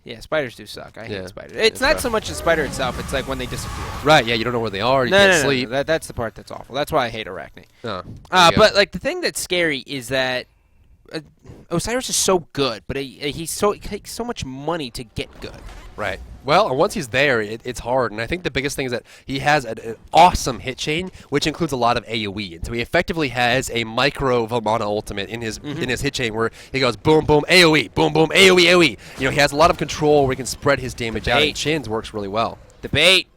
A: Yeah, spiders do suck. I hate spiders. It's not so much the spider itself. It's like when they disappear.
B: Right, yeah, you don't know where they are. You can't sleep.
A: No, that's the part that's awful. That's why I hate Arachne.
B: Oh,
A: but like the thing that's scary is that Osiris is so good, but he takes so much money to get good.
B: Right. Well, and once he's there, it's hard. And I think the biggest thing is that he has an awesome hit chain, which includes a lot of AoE. And so he effectively has a micro Vamana ultimate in his hit chain where he goes boom, boom, AoE, boom, boom, AoE, AoE. You know, he has a lot of control where he can spread his damage out, and Chins works really well.
A: Debate.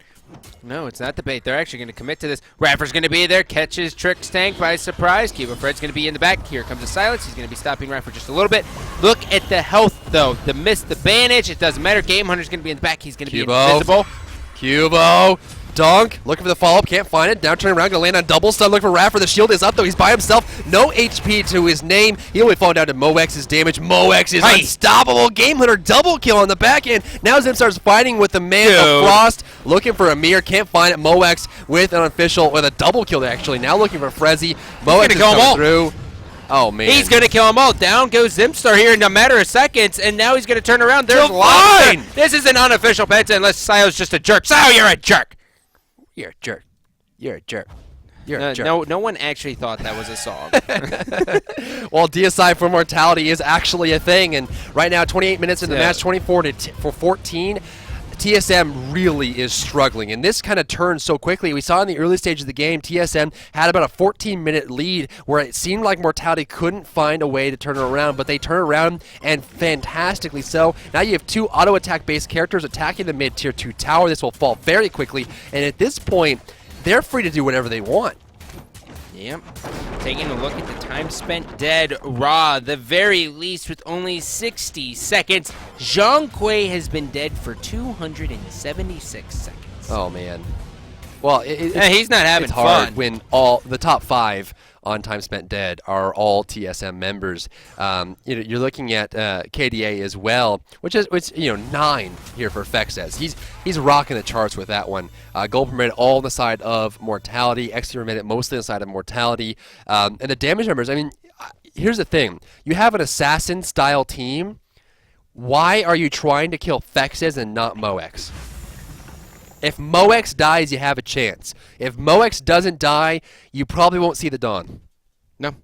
A: No, it's not debate. They're actually going to commit to this. Raffer's going to be there, catches Trixtank by surprise. Cubo Fred's going to be in the back. Here comes the silence. He's going to be stopping Raffer just a little bit. Look at the health, though. The miss, the bandage. It doesn't matter. Game Hunter's going to be in the back. He's going to be invisible.
B: Cubo. Dunk, looking for the follow-up, can't find it. Now turning around, gonna land on double stun, looking for Raffer. The shield is up, though. He's by himself. No HP to his name. He'll be falling down to Moex's damage. Moex is unstoppable. Game Hunter double kill on the back end. Now Zim starts fighting with the Man of Frost, looking for Amir, can't find it. Moex with an official, with a double kill actually. Now looking for Frezzy. Moex is coming through. Oh, man.
A: He's going to kill them all. Down goes Zimstar here in a matter of seconds, and now he's going to turn around. There's Lobster. This is an unofficial penta unless Sio's just a jerk. Sio, you're a jerk.
B: You're a jerk. You're a jerk. You're a jerk.
A: No one actually thought that was a song.
B: Well, DSI for Mortality is actually a thing, and right now, 28 minutes in the match, 24 for 14. TSM really is struggling, and this kind of turned so quickly. We saw in the early stage of the game, TSM had about a 14-minute lead where it seemed like Mortality couldn't find a way to turn it around, but they turn around, and fantastically so. Now you have two auto-attack-based characters attacking the mid-tier 2 tower. This will fall very quickly, and at this point, they're free to do whatever they want.
A: Yep. Taking a look at the time spent dead raw, the very least with only 60 seconds. Jean-Quay has been dead for 276 seconds.
B: Oh, man. Well,
A: he's not having
B: it's
A: fun.
B: hard when all the top 5 on time spent dead are all TSM members. You're looking at KDA as well, which 9 here for Fexes. He's rocking the charts with that one. Gold per minute all on the side of Mortality, XP per minute mostly on the side of Mortality, and the damage numbers. I mean, here's the thing: you have an assassin style team. Why are you trying to kill Fexes and not Moex? If Moex dies, you have a chance. If Moex doesn't die, you probably won't see the dawn.
A: No,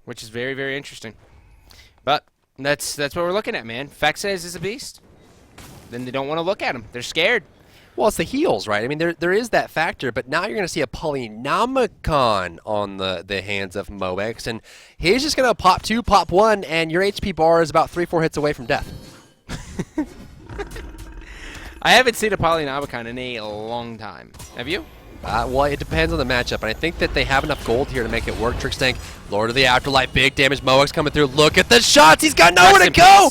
A: which is very, very interesting. But that's what we're looking at, man. Fexes is a beast. Then they don't want to look at him. They're scared.
B: Well, it's the heals, right? I mean, there is that factor, but now you're going to see a Polynomicon on the hands of Moex, and he's just going to pop 2, pop 1, and your HP bar is about 3-4 hits away from death.
A: I haven't seen a Polynomicon in a long time. Have you?
B: Well, it depends on the matchup, and I think that they have enough gold here to make it work. Trickstank, Lord of the Afterlife, big damage. Moex coming through. Look at the shots. He's got nowhere to go.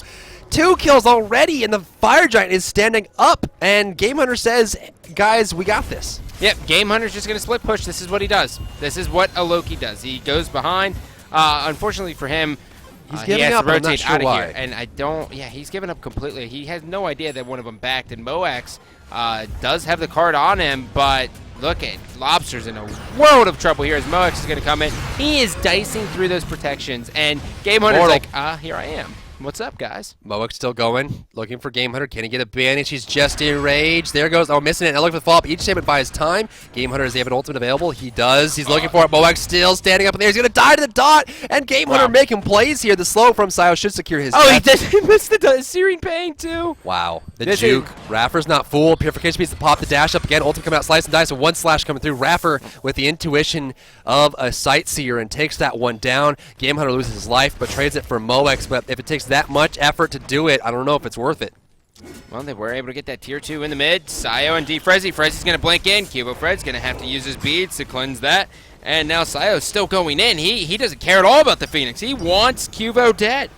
B: 2 kills already, and the Fire Giant is standing up, and Game Hunter says, guys, we got this.
A: Yep, Game Hunter's just going to split push. This is what he does. This is what a Loki does. He goes behind. Unfortunately for him, he has to rotate out of here. And he's given up completely. He has no idea that one of them backed, and Moex does have the card on him, but look at Lobster's in a world of trouble here as Moex is going to come in. He is dicing through those protections, and Game Hunter's like, here I am. What's up, guys?
B: Moex still going, looking for Game Hunter. Can he get a bandage? He's just enraged. There goes, missing it. Now looking for the follow-up. Each statement buys time. Game Hunter, does he have an ultimate available? He does. He's looking for it. Moex still standing up in there. He's going to die to the dot. And Game Hunter making plays here. The slow from Sio should secure his death.
A: He missed the Searing Pain, too.
B: Wow. The juke. Raffer's not fooled. Purification needs to pop the dash up again. Ultimate coming out, slice and dice. So 1 slash coming through. Raffer with the intuition of a Sightseer and takes that one down. Game Hunter loses his life, but trades it for Moex. But if it takes that much effort to do it, I don't know if it's worth it.
A: Well, they were able to get that tier 2 in the mid. Sio and D-Frezzy. Frezzy's going to blink in. Cubo Fred's going to have to use his beads to cleanse that. And now Sio's still going in. He doesn't care at all about the Phoenix. He wants Cubo dead.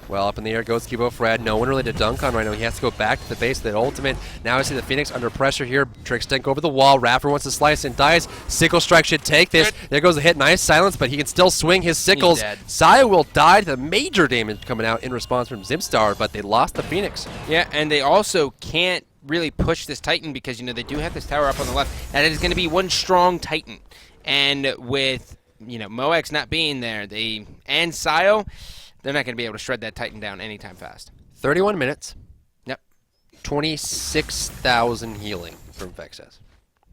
B: Well, up in the air goes Cubo Fred. No one really to dunk on right now. He has to go back to the base of that ultimate. Now I see the Phoenix under pressure here. Trickstank over the wall. Raffer wants to slice and dice. Sickle Strike should take this. There goes the hit. Nice silence, but he can still swing his sickles. Sio will die to the major damage coming out in response from Zimstar, but they lost the Phoenix.
A: Yeah, and they also can't really push this Titan because, they do have this tower up on the left. That is going to be one strong Titan. And with, Moex not being there, and Sio, they're not going to be able to shred that Titan down anytime fast.
B: 31 minutes.
A: Yep.
B: 26,000 healing from Fexes.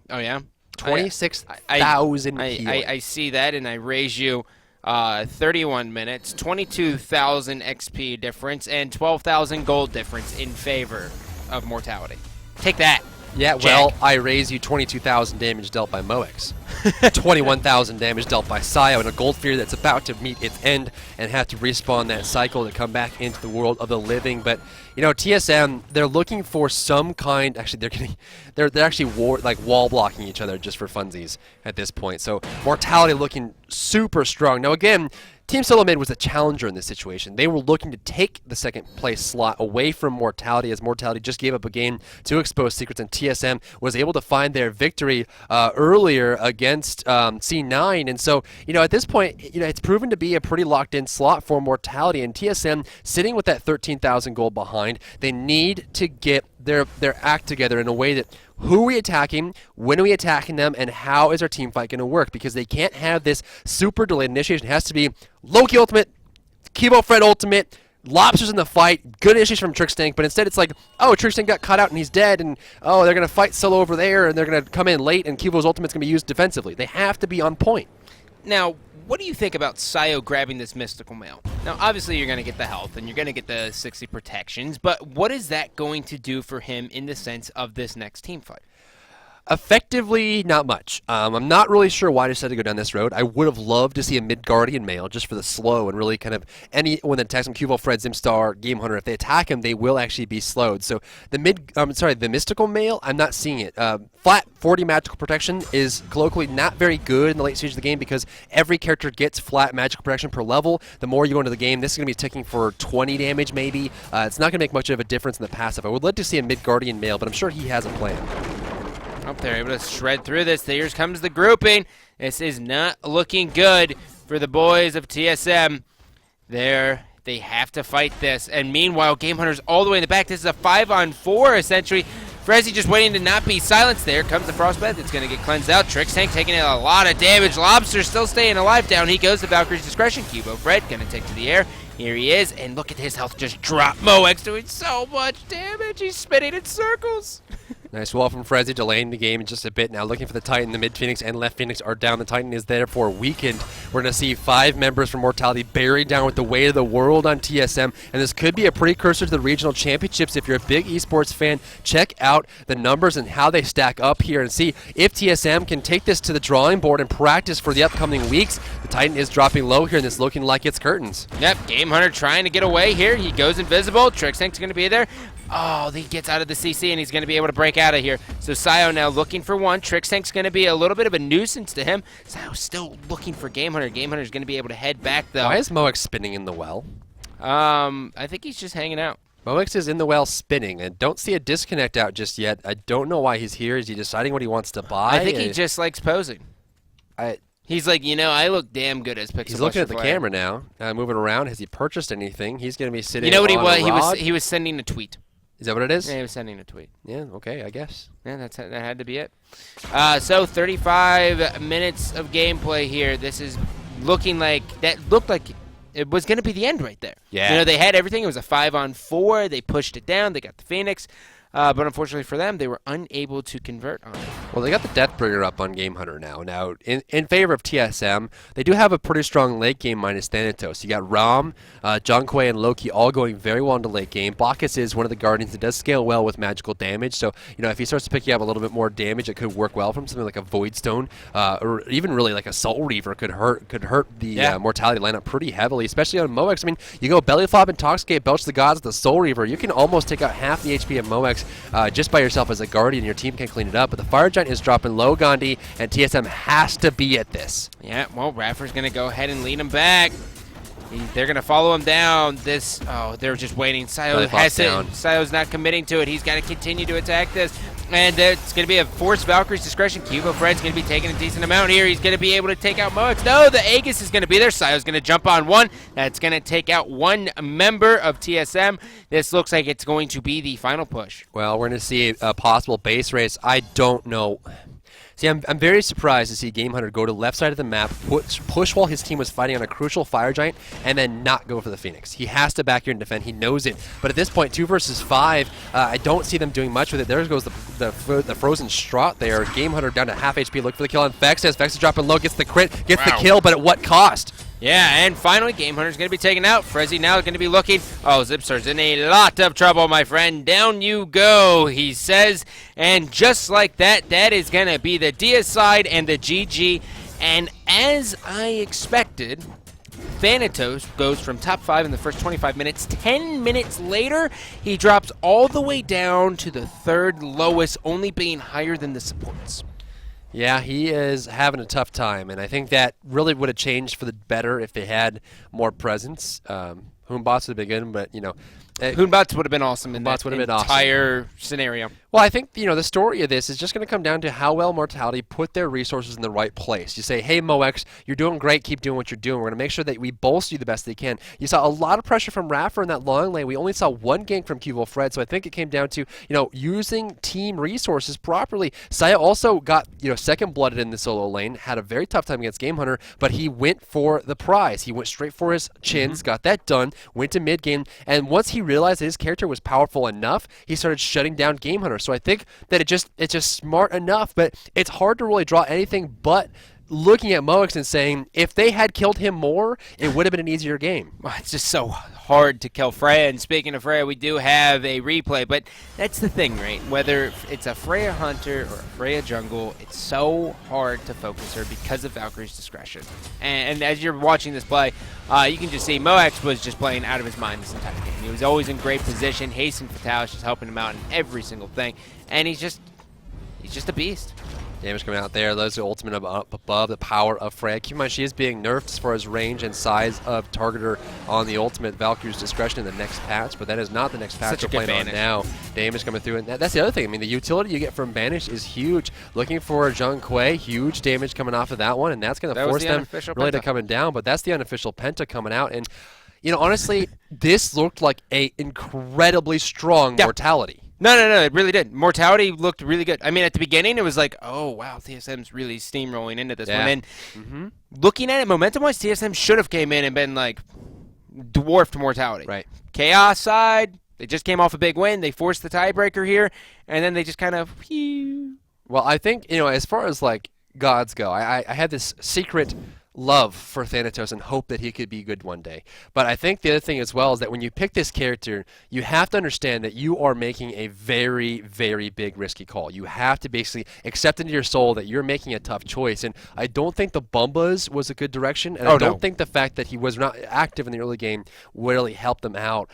A: Oh, yeah?
B: 26,000 healing.
A: I see that, and I raise you 31 minutes, 22,000 XP difference, and 12,000 gold difference in favor of Mortality. Take that.
B: Yeah, well, I raise you 22,000 damage dealt by Moex. 21,000 damage dealt by Sio, and a Gold Fear that's about to meet its end and have to respawn that cycle to come back into the world of the living. But TSM, they're looking for some kind. Actually, they're actually wall blocking each other just for funsies at this point. So Mortality looking super strong. Now again, Team SoloMid was a challenger in this situation. They were looking to take the second place slot away from Mortality, as Mortality just gave up a game to Exposed Secrets, and TSM was able to find their victory earlier against C9. And so, at this point, it's proven to be a pretty locked-in slot for Mortality, and TSM sitting with that 13,000 gold behind. They need to get their act together in a way that who are we attacking, when are we attacking them, and how is our team fight going to work? Because they can't have this super delayed initiation. It has to be Loki ultimate, Cubo Fred ultimate, Lobster's in the fight, good initiation from Trickstank, but instead it's like, oh, Trickstank got caught out and he's dead, and oh, they're going to fight Solo over there, and they're going to come in late, and Cubo's ultimate's going to be used defensively. They have to be on point.
A: Now, what do you think about Sio grabbing this Mystical Mail? Now, obviously, you're going to get the health, and you're going to get the 60 protections, but what is that going to do for him in the sense of this next team fight?
B: Effectively, not much. I'm not really sure why I decided to go down this road. I would have loved to see a mid-Guardian Mail just for the slow and really kind of when that attacks him, Cubo, Fred, Zimstar, Game Hunter, if they attack him, they will actually be slowed. So the the Mystical Mail, I'm not seeing it. Flat 40 magical protection is colloquially not very good in the late stage of the game because every character gets flat magical protection per level. The more you go into the game, this is going to be ticking for 20 damage maybe. It's not going to make much of a difference in the passive. I would love to see a mid-Guardian Mail, but I'm sure he has a plan.
A: Oh, they're able to shred through this. Here comes the grouping. This is not looking good for the boys of TSM. They have to fight this. And meanwhile, Game Hunter's all the way in the back. This is a 5-on-4, essentially. Frezzy just waiting to not be silenced. There comes the Frostbite. It's going to get cleansed out. Trixtank taking a lot of damage. Lobster still staying alive. Down he goes. The Valkyrie's Discretion. Cubo Fred going to take to the air. Here he is. And look at his health just drop. Moex doing so much damage. He's spinning in circles.
B: Nice wall from Frezzy, delaying the game just a bit now, looking for the Titan. The mid Phoenix and left Phoenix are down. The Titan is therefore weakened. We're going to see 5 members from Mortality buried down with the weight of the world on TSM, and this could be a precursor to the regional championships. If you're a big esports fan, check out the numbers and how they stack up here and see if TSM can take this to the drawing board and practice for the upcoming weeks. The Titan is dropping low here, and it's looking like it's curtains.
A: Yep, Game Hunter trying to get away here. He goes invisible. Trixtank's going to be there. Oh, he gets out of the CC, and he's going to be able to break out of here. So Sayo now looking for one. Trixtank's going to be a little bit of a nuisance to him. Sayo's still looking for Game Hunter. Game Hunter's going to be able to head back, though.
B: Why is Moex spinning in the well?
A: I think he's just hanging out.
B: Moex is in the well spinning, and don't see a disconnect out just yet. I don't know why he's here. Is he deciding what he wants to buy?
A: I think he just likes posing. He's like, I look damn good as Pixel.
B: He's looking at the camera now, moving around. Has he purchased anything? He's going to be sitting.
A: You know what
B: on a rod.
A: He was sending a tweet.
B: Is that what it is?
A: Yeah, he was sending a tweet.
B: Yeah, okay, I guess.
A: Yeah, that had to be it. So 35 minutes of gameplay here. This is looking like looked like it was going to be the end right there.
B: Yeah.
A: They had everything. It was a 5-on-4. They pushed it down. They got the Phoenix. But unfortunately for them, they were unable to convert on it.
B: Well, they got the Deathbringer up on Game Hunter now. Now, in favor of TSM, they do have a pretty strong late game minus Thanatos. You got Ram, Junkwei, and Loki all going very well into late game. Bacchus is one of the Guardians that does scale well with magical damage. So, if he starts to pick you up a little bit more damage, it could work well from something like a Void Stone, or even really like a Soul Reaver could hurt the Mortality lineup pretty heavily, especially on Moex. I mean, you go Belly Flop, Intoxicate, Belch the Gods with the Soul Reaver, you can almost take out half the HP of Moex just by yourself as a Guardian. Your team can clean it up, but the Fire Giant is dropping low, Gandhi, and TSM has to be at this.
A: Yeah, well, Raffer's going to go ahead and lead him back. They're going to follow him down. They're just waiting. Sayo has it. Sayo's not committing to it. He's got to continue to attack this. And it's going to be a forced Valkyrie's Discretion. Cubo Fred's going to be taking a decent amount here. He's going to be able to take out Moex. No, the Aegis is going to be there. Sayo's going to jump on one. That's going to take out one member of TSM. This looks like it's going to be the final push.
B: Well, we're going to see a possible base race. I don't know. See, I'm very surprised to see Game Hunter go to the left side of the map, push while his team was fighting on a crucial Fire Giant, and then not go for the Phoenix. He has to back here and defend. He knows it. But at this point, 2 versus 5, I don't see them doing much with it. There goes the Frozen Straught there. Game Hunter down to half HP, look for the kill on Vex. As Vex is dropping low, gets the crit, gets the kill, but at what cost?
A: Yeah, and finally, Game Hunter's going to be taken out. Frezzy now going to be looking. Oh, Zipster's in a lot of trouble, my friend. Down you go, he says. And just like that, that is going to be the deicide and the GG. And as I expected, Thanatos goes from top 5 in the first 25 minutes. 10 minutes later, he drops all the way down to the 3rd lowest, only being higher than the supports.
B: Yeah, he is having a tough time, and I think that really would have changed for the better if they had more presence. Hoonbots would have been good, but,
A: Hoonbots would have been awesome in that entire scenario.
B: Well, I think, the story of this is just going to come down to how well Mortality put their resources in the right place. You say, hey, Moex, you're doing great. Keep doing what you're doing. We're going to make sure that we bolster you the best they can. You saw a lot of pressure from Raffer in that long lane. We only saw one gank from Cubo Fred, so I think it came down to, using team resources properly. Saya also got, second blooded in the solo lane, had a very tough time against Game Hunter, but he went for the prize. He went straight for his chins, got that done, went to mid game, and once he realized that his character was powerful enough, he started shutting down Game Hunter. So I think that it's just smart enough, but it's hard to really draw anything but looking at Moex and saying, if they had killed him more, it would have been an easier game.
A: Well, it's just so hard to kill Freya, and speaking of Freya, we do have a replay, but that's the thing, right? Whether it's a Freya Hunter or a Freya Jungle, it's so hard to focus her because of Valkyrie's Discretion. And as you're watching this play, you can just see Moex was just playing out of his mind this entire game. He was always in great position. Hasten Fatalis just helping him out in every single thing, and he's just a beast.
B: Damage coming out there. There's the ultimate up above the power of Freya. Keep in mind, she is being nerfed as far as range and size of targeter on the ultimate. Valkyrie's discretion in the next patch, but that is not the next patch we're playing on now. Damage coming through, and that's the other thing. I mean, the utility you get from Banish is huge. Looking for Zheng Kui, huge damage coming off of that one, and that's going to force them really to coming down. But that's the unofficial Penta coming out, and you know, honestly, this looked like a incredibly strong Mortality.
A: No, it really did. Mortality looked really good. I mean, at the beginning, it was like, oh, wow, TSM's really steamrolling into this one. And looking at it momentum-wise, TSM should have came in and been, like, dwarfed Mortality.
B: Right.
A: Chaos side, they just came off a big win. They forced the tiebreaker here, and then they just kind of,
B: Well, I think, you know, as far as, like, gods go, I had this secret love for Thanatos and hope that he could be good one day. But I think the other thing as well is that when you pick this character, you have to understand that you are making a very, very big risky call. You have to basically accept into your soul that you're making a tough choice. And I don't think the Bumbas was a good direction, and I don't think the fact that he was not active in the early game really helped them out.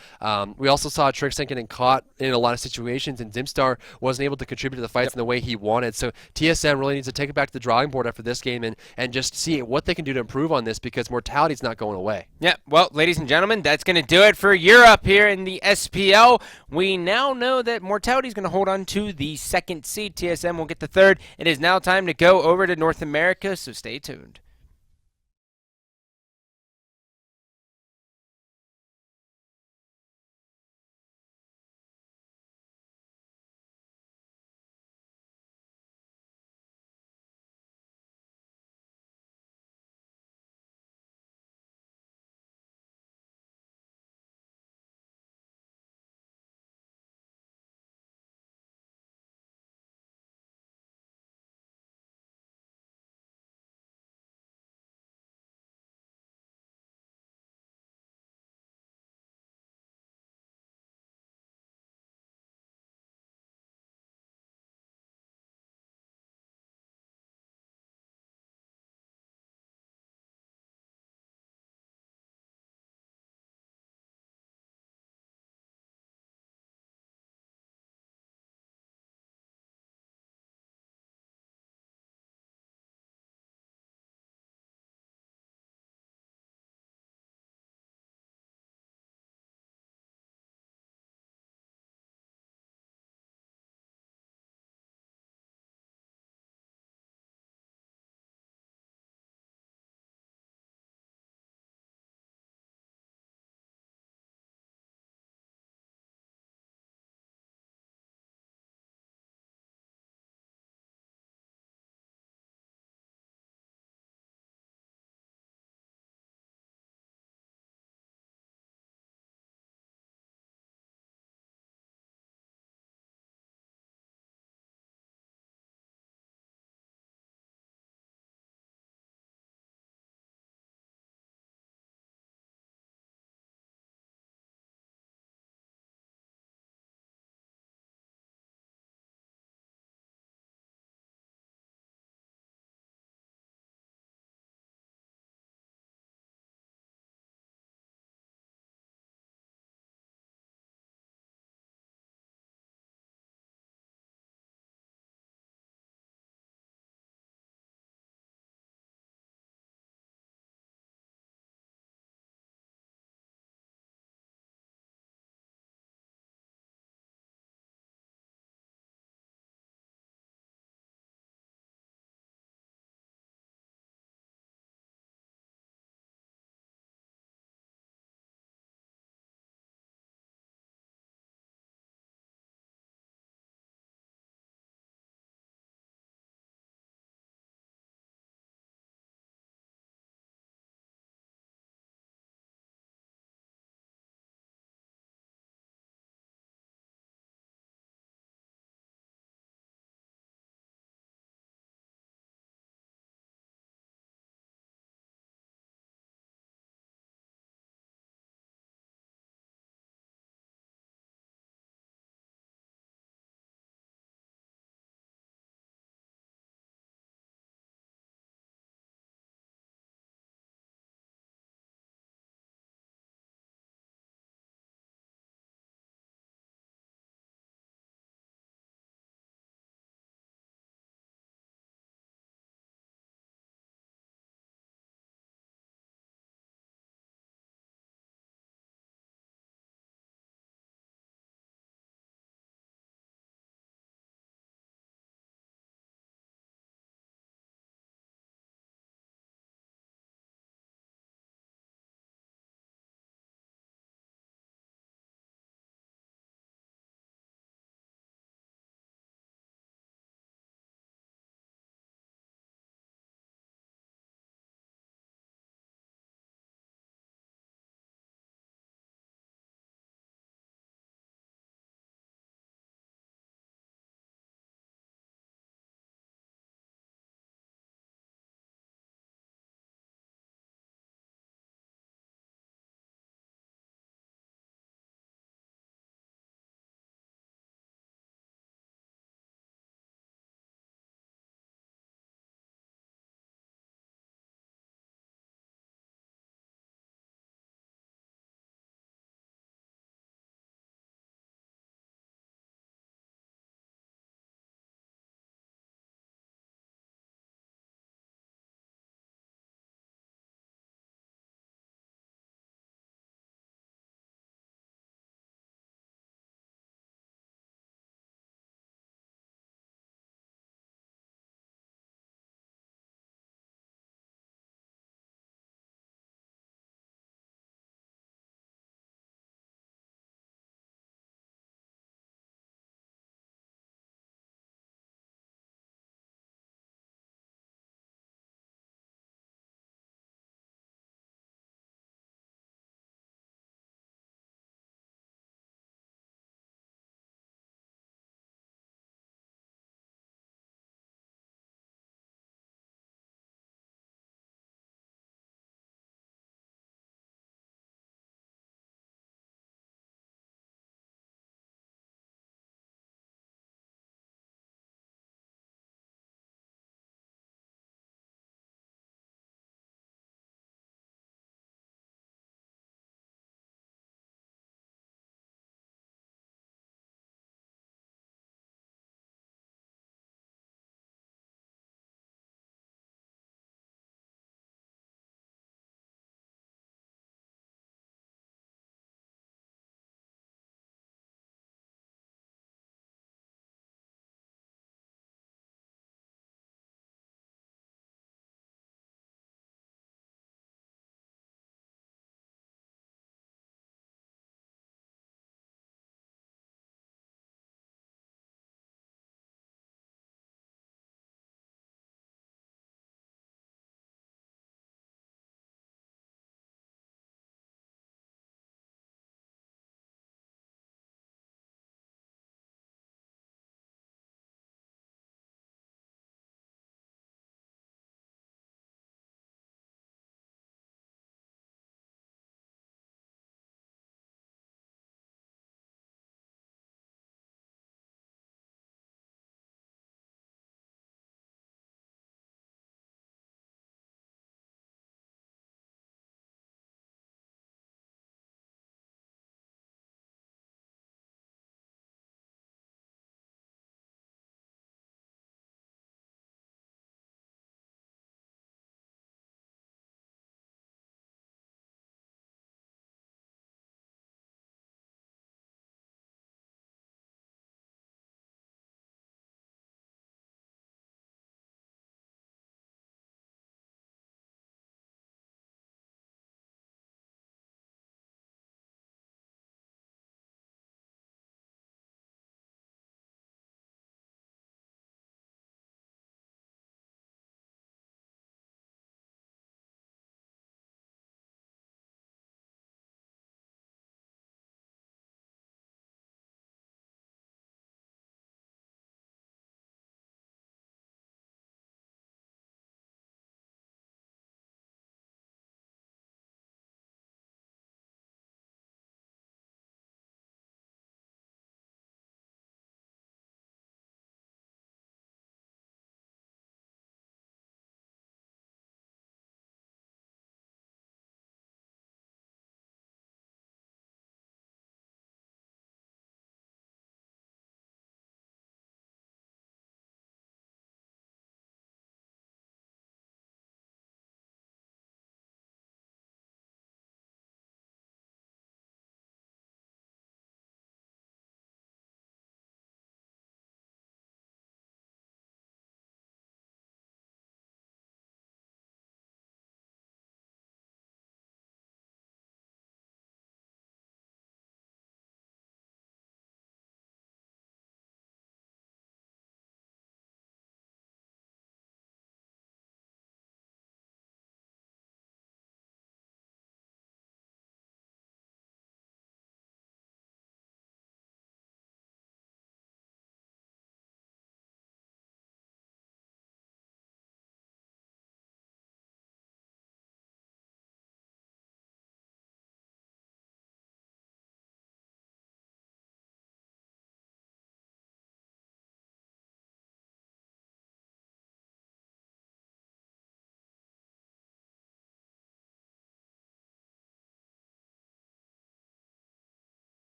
B: We also saw Trixen getting caught in a lot of situations, and Zimstar wasn't able to contribute to the fights in the way he wanted. So TSM really needs to take it back to the drawing board after this game and just see what they can do to improve on this, because Mortality's not going away.
A: Yeah, well, ladies and gentlemen, that's going to do it for Europe here in the SPL. We now know that Mortality's going to hold on to the second seed. TSM will get the third. It is now time to go over to North America, so stay tuned.